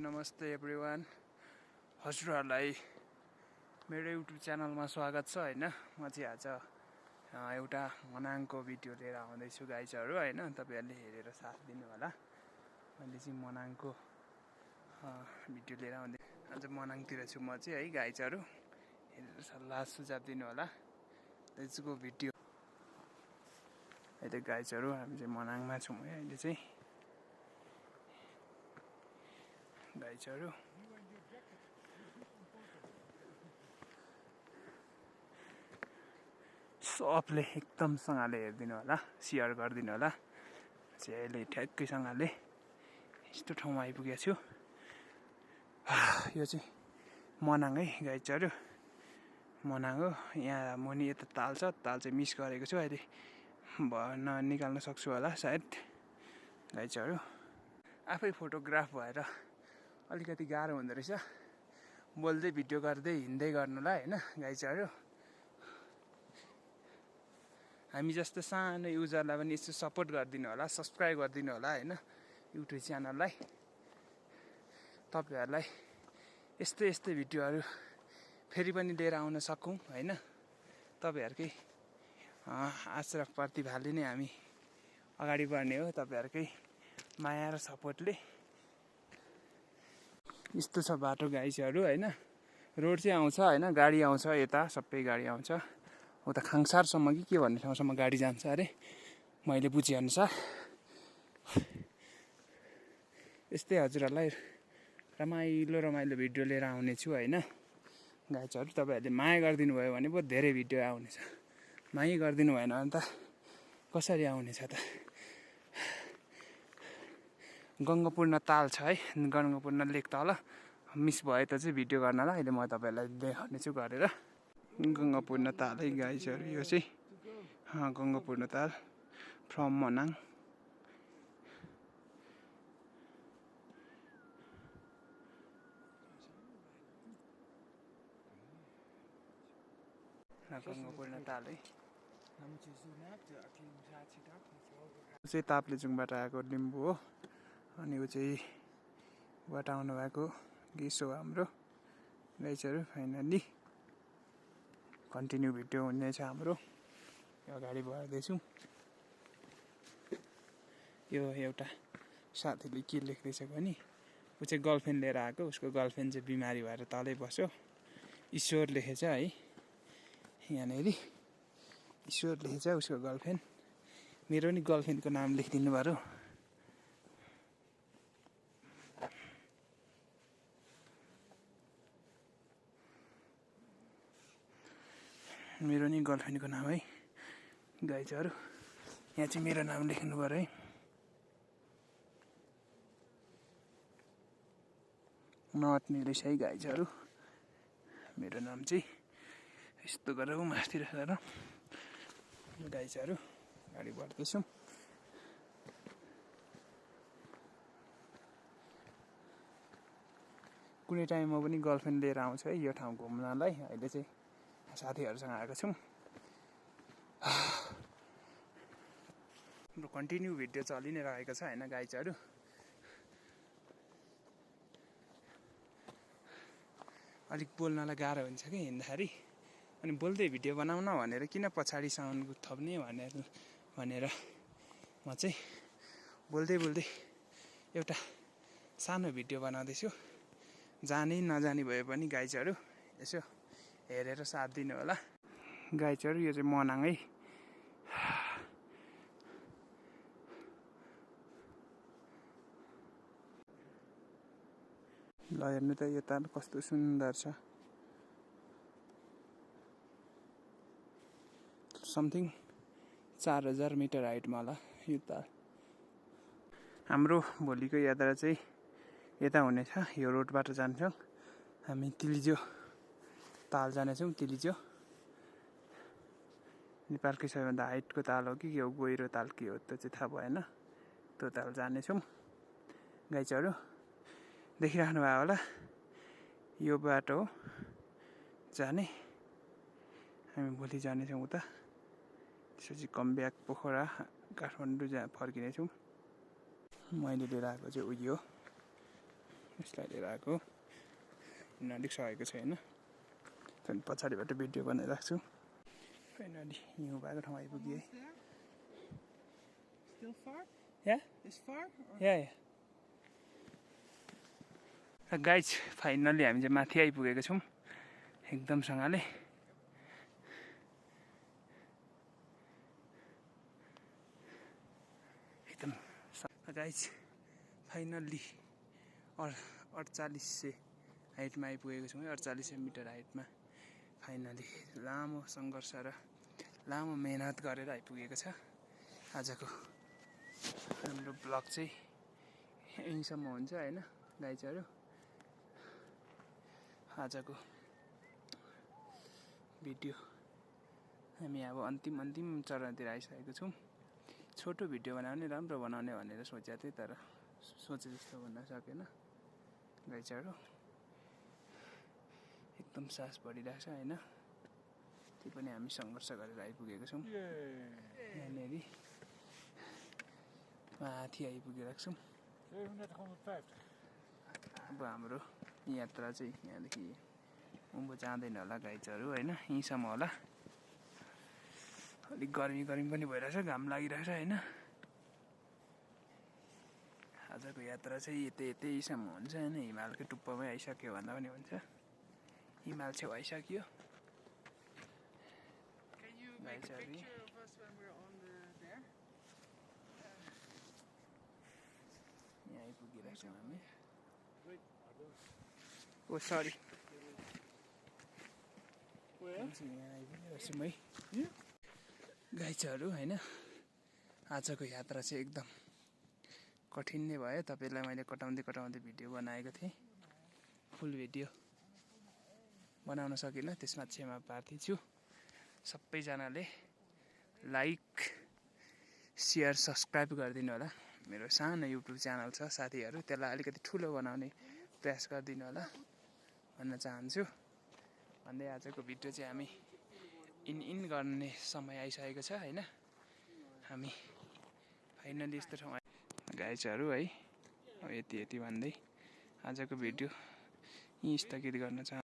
नमस्ते एभ्रिवान। हजुरहरूलाई मेरो युट्युब च्यानलमा स्वागत छ हैन। म चाहिँ आज एउटा मनाङको भिडियो लिएर आउँदैछु गाइजहरू हैन। तपाईहरुले हेरेर साथ दिनु होला। मैले चाहिँ मनाङको भिडियो लिएर आउँदै आज मनाङतिर छु म चाहिँ है गाइजहरू। हेरेर सल्लाह सुझाव दिनु होला। Let's go video. अहिले गाइजहरू हामी चाहिँ मनाङमा छौँ है अहिले चाहिँ गाइजहरू। सबले एकदमसँगले हेरिदिनु होला, सेयर गरिदिनु होला। चाहिँ अहिले ठ्याक्कैसँगले यस्तो ठाउँमा आइपुगेको छु। यो चाहिँ मनाङ है गाइजहरू, मनाङ हो। यहाँ मुनि यता ताल छ, ताल चाहिँ मिस गरेको छु अहिले निकाल्न सक्छु होला सायद गाइजहरू। आफै फोटोग्राफ भएर अलिकति गाह्रो हुँदो रहेछ, बोल्दै भिडियो गर्दै हिँड्दै गर्नुलाई हैन गाइजहरू। हामी जस्तो सानो युजरलाई पनि यसो सपोर्ट गरिदिनु होला, सब्सक्राइब गरिदिनु होला हैन युट्युब च्यानललाई। तपाईहरुलाई यस्तै भिडियोहरू फेरि पनि लिएर आउन सकौँ हैन। तपाईहरुकै आशा प्रतिभाले नै हामी अगाडि बढ्ने हो, तपाईहरुकै माया र सपोर्टले। यस्तो छ बाटो गाइजहरू हैन। रोड चाहिँ आउँछ हैन, गाडी आउँछ, यता सबै गाडी आउँछ। उता खाङसारसम्म कि के भन्ने ठाउँसम्म गाडी जान्छ अरे मैले बुझेअनुसार। यस्तै हजुरहरूलाई रमाइलो भिडियो लिएर आउने छु हैन गाइजहरू। तपाईहरुले माया गरिदिनु भयो भने पो धेरै भिडियो आउनेछ। माया गरिदिनु भएन भने त कसरी आउनेछ त। गङ्गापूर्ण ताल छ है, गङ्गापूर्ण लेक तल मिस भयो त चाहिँ भिडियो गर्नलाई। अहिले म तपाईहरुलाई देखाउने छु गरेर। गङ्गापूर्ण ताल है गाइजहरू, यो चाहिँ गङ्गापूर्ण ताल फ्रम मनाङ। गङ्गापूर्ण ताल है चाहिँ ताप्लेजुङबाट आएको लिम्बू हो। अनि ऊ चाहिँ बाट आउनु भएको गेस हो हाम्रो गाइजहरू। फाइनल्ली कन्टिन्यू भिडियो हुनेछ हाम्रो। अगाडि बढ्दैछौँ। यो एउटा साथीले के लेख्दैछ भने ऊ चाहिँ गर्लफ्रेन्ड लिएर आएको, उसको गर्लफ्रेन्ड चाहिँ बिमारी भएर तलै बस्यो। ईश्वर लेखेछ है यहाँनिर, ईश्वर लेखेछ उसको गर्लफ्रेन्ड। मेरो नि गर्लफ्रेन्डको नाम लेखिदिनु पर्यो। मेरो नि गर्लफ्रेन्डको नाम है गाइजहरू। यहाँ चाहिँ मेरो नाम लेख्नु पर्यो है। नअट्ने रहेछ है गाइजहरू मेरो नाम चाहिँ। यस्तो गरेर माथि राखेर गाइजहरू अगाडि बढ्दैछौँ। कुनै टाइममा पनि गर्लफ्रेन्ड लिएर आउँछ है यो ठाउँ घुम्नलाई। अहिले चाहिँ साथीहरूसँग आएको छौँ। हाम्रो कन्टिन्यू भिडियो चलि नै रहेको छ हैन गाइजहरू। अलिक बोल्नलाई गाह्रो हुन्छ कि हिँड्दाखेरि। अनि बोल्दै भिडियो बनाउन भनेर किन पछाडि साउन्ड थप्ने भनेर म चाहिँ बोल्दै एउटा सानो भिडियो बनाउँदैछु। जाने नजाने भए पनि गाइजहरू यसो हेरेर साथ दिनु होला गाइजहरू। यो चाहिँ मनाङ है। ल हेर्नु त यता कस्तो सुन्दर छ। समथिङ 4000 मिटर हाइटमा होला यो ताल। हाम्रो भोलिको यात्रा चाहिँ यता हुनेछ, यो रोडबाट जान्छौँ हामी। तिलिजो ताल जानेछौँ। तिलिजो नेपालकै सबैभन्दा हाइटको ताल हो कि यो गहिरो ताल के हो त्यो चाहिँ थाहा भएन। त्यो ताल जानेछौँ गाइजहरू। देखिराख्नु भयो होला यो बाटो हो जाने। हामी भोलि जानेछौँ उता। त्यसपछि कमब्याक पोखरा काठमाडौँ फर्किनेछौँ। मैले लिएर आएको चाहिँ उयो यसलाई लिएर आएको हिँड्न अलिक सकेको छैन त्यहाँदेखि पछाडिबाट भिडियो बनाइरहेको छु फाइनली हिउँ भएको ठाउँ आइपुगेँ गाइज फाइनली हामी चाहिँ माथि आइपुगेको छौँ एकदमसँगले एकदम गाइज फाइनल्ली 4800 हाइटमा आइपुगेको छौँ 4800 मिटर हाइटमा फाइनली लामो सङ्घर्ष र लामो मेहनत गरेर आइपुगेको छ आजको हाम्रो ब्लग चाहिँ यहीँसम्म हुन्छ होइन गाइजहरू आजको भिडियो हामी अब अन्तिम चरणतिर आइसकेको छौँ छोटो भिडियो बनाउने राम्रो बनाउने भनेर सोचेको थिएँ तर सोचे जस्तो भन्न सकेन गाइजहरू एकदम सास बढिरहेको छ होइन त्यो पनि हामी सङ्घर्ष गरेर आइपुगेको छौँ यहाँनिर माथि आइपुगिरहेको छौँ अब हाम्रो यात्रा चाहिँ यहाँदेखि उँभो जाँदैन होला गाइजहरू होइन यहीँसम्म होला अलिक गर्मी पनि भइरहेछ घाम लागिरहेछ होइन आजको यात्रा चाहिँ यतैसम्म हुन्छ होइन हिमालकै टुप्पोमै आइसक्यो भन्दा पनि हुन्छ हिमाल छेउ आइसक्यो यहाँ आइपुगिरहेको छौँ हामी ओ सरी यहाँ आइपुगिरहेको छौँ है गाइजहरू होइन आजको यात्रा चाहिँ एकदम कठिन नै भयो तपाईँलाई मैले कटाउँदै भिडियो बनाएको थिएँ फुल भिडियो बनाउन सकिनँ त्यसमा क्षमा प्रार्थी छु सबैजनाले लाइक सेयर सब्सक्राइब गरिदिनु होला मेरो सानो युट्युब च्यानल छ साथीहरू त्यसलाई अलिकति ठुलो बनाउने प्रयास गरिदिनु होला भन्न चाहन्छु भन्दै आजको भिडियो चाहिँ हामी इन गर्ने समय आइसकेको छ होइन हामी फाइनली यस्तो ठाउँ गाइजहरू है यति भन्दै आजको भिडियो यहीँ स्थगित गर्न चाहन्छु